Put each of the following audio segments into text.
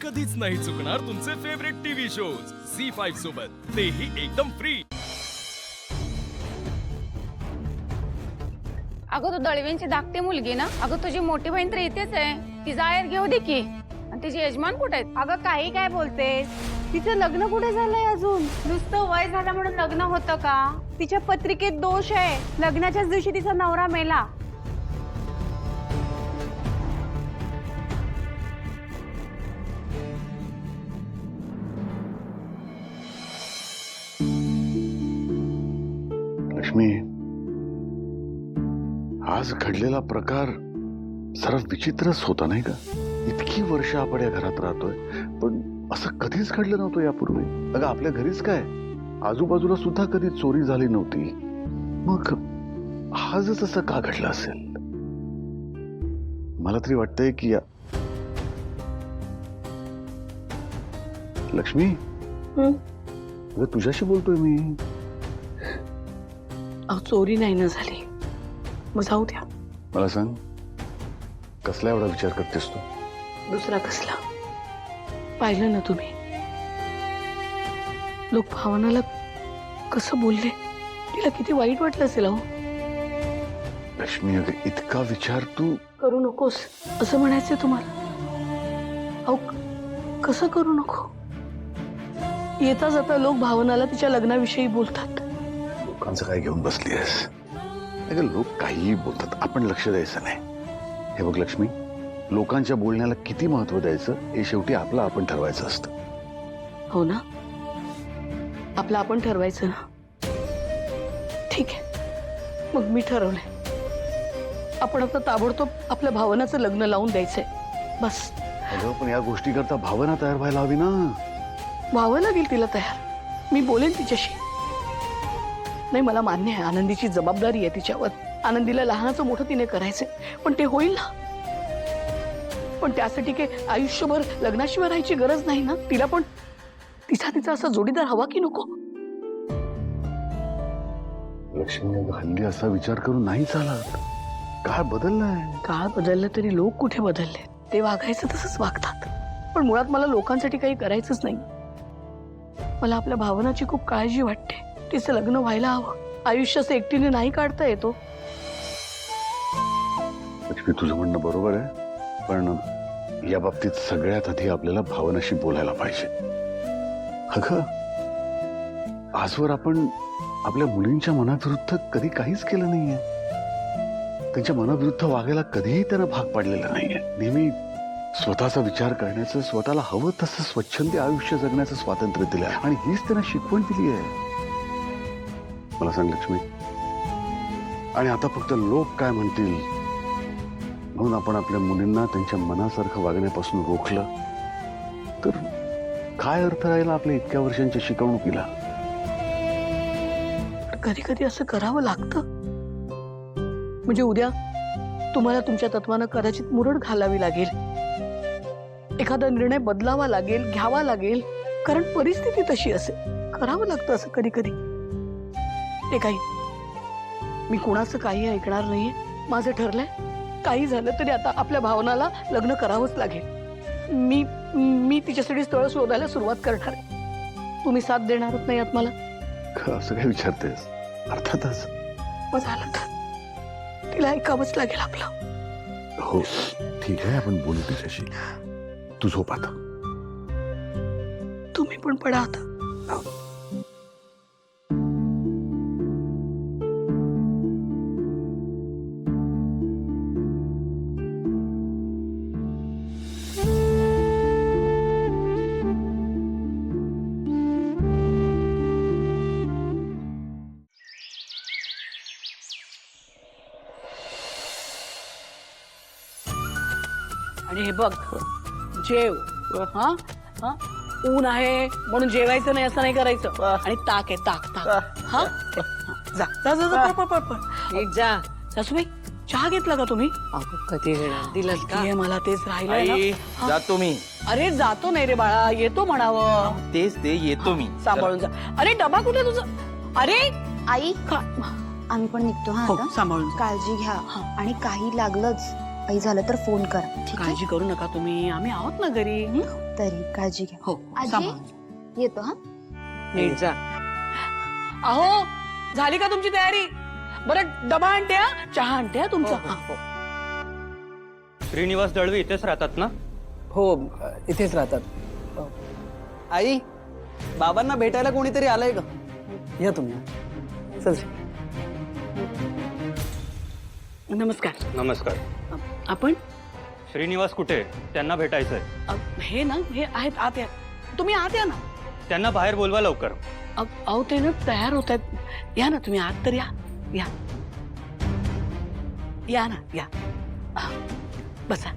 कधीच नाही चुकणार तुमचे फेवरेट टीव्ही शोज झी5 सोबत, तेही एकदम फ्री। अगं तू दळवींची धाकटी मुलगी ना? अगं तुझी मोठी बहीण तर इथेच आहे, तिचा आहेर घेऊ दे की। आणि तिचे यजमान कुठे आहेत? अगं काही काय बोलतेस? तिचं लग्न कुठे झालंय अजून? नुसतं वय झालं म्हणून लग्न होतं का? तिच्या पत्रिकेत दोष आहे, लग्नाच्याच दिवशी तिचा नवरा मेला। लक्ष्मी, आज घडलेला प्रकार जरा विचित्रच होता नाही का? इतकी वर्ष आपण या घरात राहतोय, पण असं कधीच घडलं नव्हतं यापूर्वी। अगं आपल्या घरीच काय, आजूबाजूला सुद्धा कधी चोरी झाली नव्हती, मग आजच असं का घडलं असेल? मला तरी वाटतंय की लक्ष्मी, अगं तुझ्याशी बोलतोय मी। चोरी नाही ना झाली, मग जाऊ द्या। मला सांग, कसला एवढा विचार करतेस तू? दुसरा कसला? पाहिलं ना तुम्ही, लोक भावनाला कसं बोलले, तिला किती वाईट वाटलं असेल। अहो लक्ष्मी, अगं इतका विचार तू करू नकोस असं म्हणायचंय तुम्हाला? अहो कसं करू नको? येता जाता लोक भावनाला तिच्या लग्नाविषयी बोलतात। लोकांचं काय घेऊन बसली आहेस? अगं लोक काहीही बोलतात, आपण लक्ष द्यायचं नाही। हे बघ लक्ष्मी, लोकांच्या बोलण्याला किती महत्व द्यायचं हे शेवटी आपलं आपण ठरवायचं असतं। हो ना, आपलं आपण ठरवायचं ना? ठीक आहे, मग मी ठरवलंय, आपण आता ताबडतोब आपल्या भावनाचं लग्न लावून द्यायचंय, बस। अगं पण या गोष्टी करता भावना तयार व्हायला हवी ना? व्हावं लागेल तिला तयार, मी बोलेन तिच्याशी। नाही, मला मान्य आहे, आनंदीची जबाबदारी आहे तिच्यावर, आनंदीला लहानाचं मोठं तिने करायचंय, पण ते होईल ना? पण त्यासाठी काही आयुष्यभर लग्नाशिवाय राहायची गरज नाही ना? तिला पण तिचा असा जोडीदार हवा की नको? लक्ष्मी, अगं हल्ली असा विचार करून नाही चालत, काळ बदललाय। काळ बदललं तरी लोक कुठे बदलले? ते वागायचं तसंच वागतात, पण मुळात मला लोकांसाठी काही करायचंच नाही। मला आपल्या भावनाची खूप काळजी वाटते, तिचं लग्न व्हायला हवं, आयुष्य असं एकटीने नाही काढता येतो। लक्ष्मी, तुझं म्हणणं बरोबर आहे, पण या बाबतीत सगळ्यात आधी आपल्याला भावनाशी बोलायला पाहिजे। अगं आजवर आपण आपल्या मुलींच्या मनाविरुद्ध कधी काहीच केलं नाहीये, त्यांच्या मनाविरुद्ध वागायला कधीही त्यांना भाग पाडलेला नाहीये। नेहमी स्वतःचा विचार करण्याचं, स्वतःला हवं तसं स्वच्छंदी आयुष्य जगण्याचं स्वातंत्र्य दिलं आहे, आणि हीच त्यांना शिकवण दिली आहे। मला सांग लक्ष्मी, आणि आता फक्त लोक काय म्हणतील म्हणून आपण आपल्या मुलींना त्यांच्या मनासारखं वागण्यापासून रोखलं तर काय अर्थ राहिला आपल्या इतक्या वर्षांच्या शिकवणुकीला? कधी कधी असं करावं लागतं, म्हणजे उद्या तुम्हाला तुमच्या तत्वानं कदाचित मुरड घालावी लागेल, एखादा निर्णय बदलावा लागेल, घ्यावा लागेल, कारण परिस्थिती तशी असेल, करावं लागतं असं कधी कधी। ते काही, मी कुणाचं काही ऐकणार नाहीये, माझं ठरलंय, काही झालं तरी आता आपल्या भावनाला लग्न करावंच लागेल। मी तिच्यासाठी स्थळ शोधायला सुरुवात करणार आहे, तुम्ही साथ देणारच नाही आहात मला? असं काय विचारतेस? अर्थातच। मग झालं तर तिला ऐकावंच लागेल आपलं। हो ठीक आहे, आपण बोलू तिच्याशी, तू झोप आता। तुम्ही पण पडा आता। आणि हे बघ, जेव, हा हा, ऊन आहे म्हणून जेवायचं नाही असं नाही करायचं, आणि ताक आहे, ताक ताक, हा जा जा जा जा, पळ पळ पळ, एक जा। सासूबाई, चहा घेतला का तुम्ही? कधी दिलं का? मला तेच राहिलंय ना। जातो मी। अरे जातो नाही रे बाळा, येतो म्हणावं। तेच ते येतो मी, सांभाळून जा। अरे डबा कुठे तुझा? अरे आई, आम्ही पण निघतो हा हो, आता। सांभाळून जा। काळजी घ्या, आणि काही लागलंच काही झालं तर फोन कर, ठीक आहे? काळजी करू नका तुम्ही, आम्ही आहोत ना घरी. तरी काळजी घ्या. हो आजी सांभाळ. येतो हा. नीट जा. अहो झाली का तुमची तयारी? बरं डबा आणते हा, चहा आणते हा तुमचा. हा. श्रीनिवास दळवी इथेच राहतात ना? हो इथेच राहतात. आई बाबांना भेटायला कोणीतरी आलंय का? या तुम्ही. चल. नमस्कार. नमस्कार. आपण श्रीनिवास कुठे? त्यांना भेटायचंय. हे ना, हे आहेत आत या. तुम्ही आत या ना. त्यांना बाहेर बोलवा लवकर. अहो ते ना तयार होत आहेत. या ना तुम्ही आत तर या. या या ना या. बसा,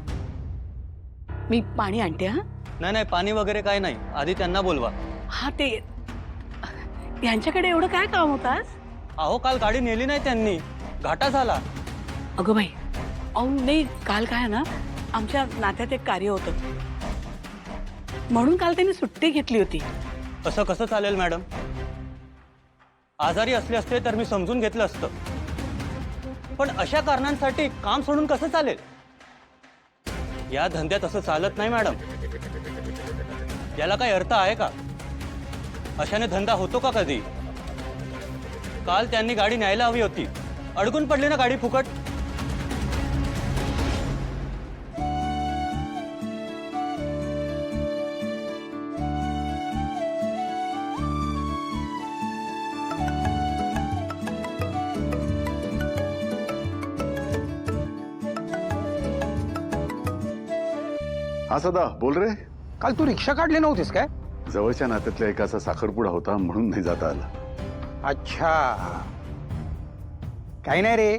मी पाणी आणते हा. नाही पाणी वगैरे काय नाही, आधी त्यांना बोलवा. हा ते यांच्याकडे एवढं काय काम होतं आज? अहो काल गाडी नेली नाही त्यांनी, घाटा झाला. अगं बाई, अहो नाही, काल काय ना आमच्या नात्यात एक कार्य होतं म्हणून काल त्यांनी सुट्टी घेतली होती. असं कसं चालेल मॅडम? आजारी असले असते तर मी समजून घेतलं असतं, पण अशा कारणांसाठी काम सोडून कसं चालेल? या धंद्यात असं चालत नाही मॅडम. याला काही अर्थ आहे का? अशाने धंदा होतो का कधी? काल त्यांनी गाडी न्यायला हवी होती, अडकून पडली ना गाडी फुकट. हा सदा बोल रे. काल तू रिक्षा काढली नव्हतीस काय? जवळच्या नात्यातल्या एकाचा साखरपुडा होता म्हणून नाही जाता आला. अच्छा, काही नाही रे.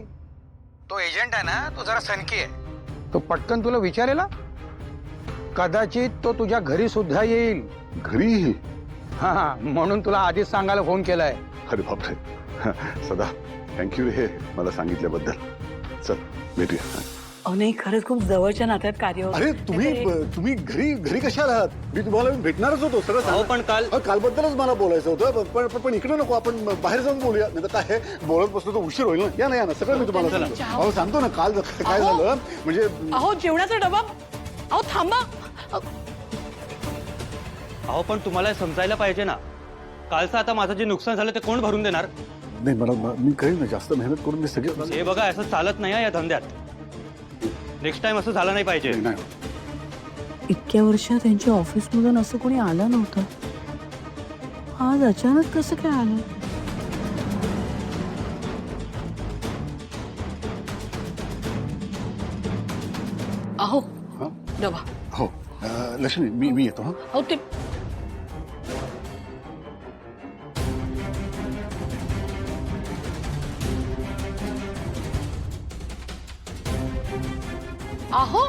तो एजंट आहे ना, तो जरा सनकी आहे. तो पटकन तुला विचारेला, कदाचित तो तुझ्या घरी सुद्धा येईल. घरी येईल? हा, म्हणून तुला आधीच सांगायला फोन केलाय. अरे बापरे. सदा थँक्यू रे मला सांगितल्याबद्दल. चल भेटूया. अहो नाही, खरंच खूप जवळच्या नात्यात कार्य होतं. अरे तुम्ही घरी कशाला आहात? मी तुम्हाला भेटणारच होतो सगळं अहो पण काल कालबद्दलच मला बोलायचं होतं. पण इकडे नको, आपण बाहेर जाऊन बोलूया. नाही तर काय बोलत बसलो तर उशीर होईल ना. या ना सगळं मी तुम्हाला सांगतो. अहो सांगतो ना काल काय झालं म्हणजे. अहो जेवणाचा डबा. अहो थांबा. अहो पण तुम्हाला समजायला पाहिजे ना, कालचं आता माझं जे नुकसान झालं ते कोण भरून देणार? नाही मला मी कळेल ना, जास्त मेहनत करून मी सगळे. हे बघा, असं चालत नाही या धंद्यात. नेक्स्ट टाइम असं झालं नाही पाहिजे. इतक्या वर्षात त्यांच्या ऑफिसमधून असं कोणी आलं नव्हतं, आज अचानक कसं काय आलं? अहो डबा. हो लक्ष्मी मी येतो. हा अहो ते अहो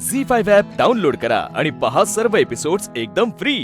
झी5 ॲप डाउनलोड करा आणि पहा सर्व एपिसोड्स एकदम फ्री.